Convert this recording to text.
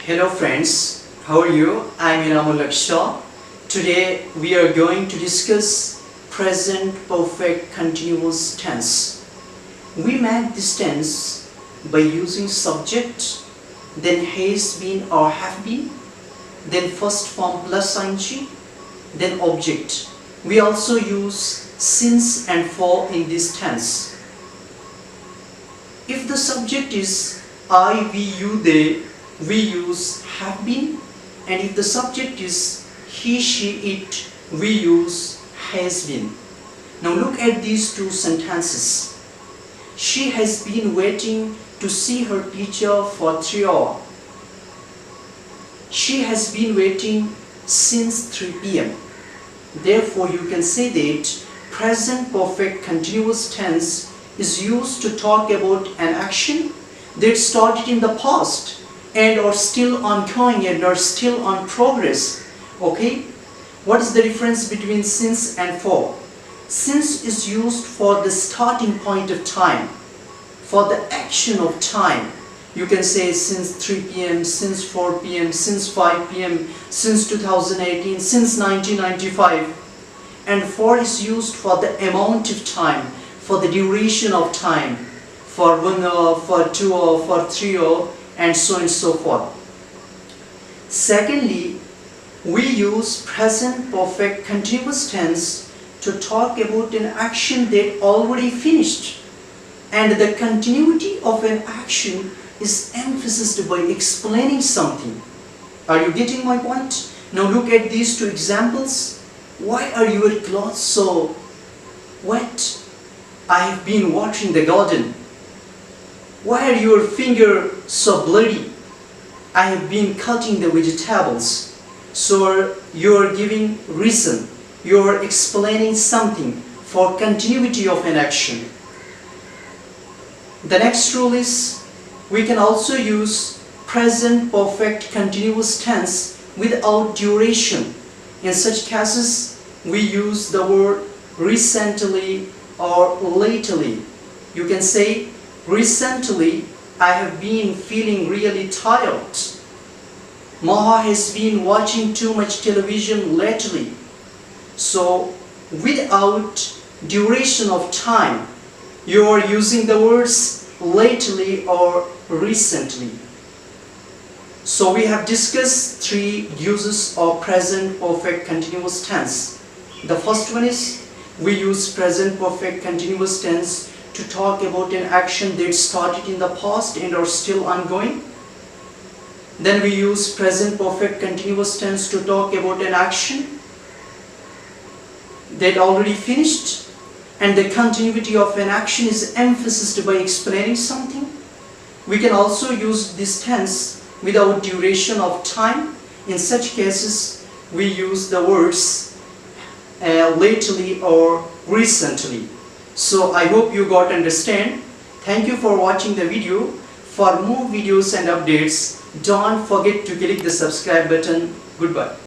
Hello friends, how are you? I'm Inamul haq Shah. Today we are going to discuss present perfect continuous tense. We make this tense by using subject, then has been or have been, then first form plus ing, then object. We also use since and for in this tense. If the subject is I, we, you, they, we use have been, and if the subject is he, she, it, we use has been. Now look at these two sentences. She has been waiting to see her teacher for 3 hours. She has been waiting since 3 p.m. Therefore, you can say that present perfect continuous tense is used to talk about an action that started in the past and are still ongoing and are still on progress. Okay? What is the difference between since and for? Since is used for the starting point of time, for the action of time. You can say since 3 p.m., since 4 p.m., since 5 p.m., since 2018, since 1995. And for is used for the amount of time, for the duration of time, for 1 hour, for 2 hours, for 3 hours, and so on and so forth. Secondly, we use present perfect continuous tense to talk about an action that already finished, and the continuity of an action is emphasized by explaining something. Are you getting my point? Now look at these two examples. Why are your clothes so wet? I have been watering the garden. Why are your fingers so bloody? I have been cutting the vegetables. So you are giving reason. You are explaining something for continuity of an action. The next rule is we can also use present perfect continuous tense without duration. In such cases, we use the word recently or lately. You can say, recently I have been feeling really tired. Maha has been watching too much television lately. So, without duration of time, you are using the words lately or recently. So we have discussed 3 uses of present perfect continuous tense. The first one is we use present perfect continuous tense to talk about an action that started in the past and are still ongoing. Then we use present perfect continuous tense to talk about an action that already finished, and the continuity of an action is emphasized by explaining something. We can also use this tense without duration of time. In such cases, we use the words lately or recently. So I hope you got understand. Thank you for watching the video. For more videos and updates, don't forget to click the subscribe button. Goodbye.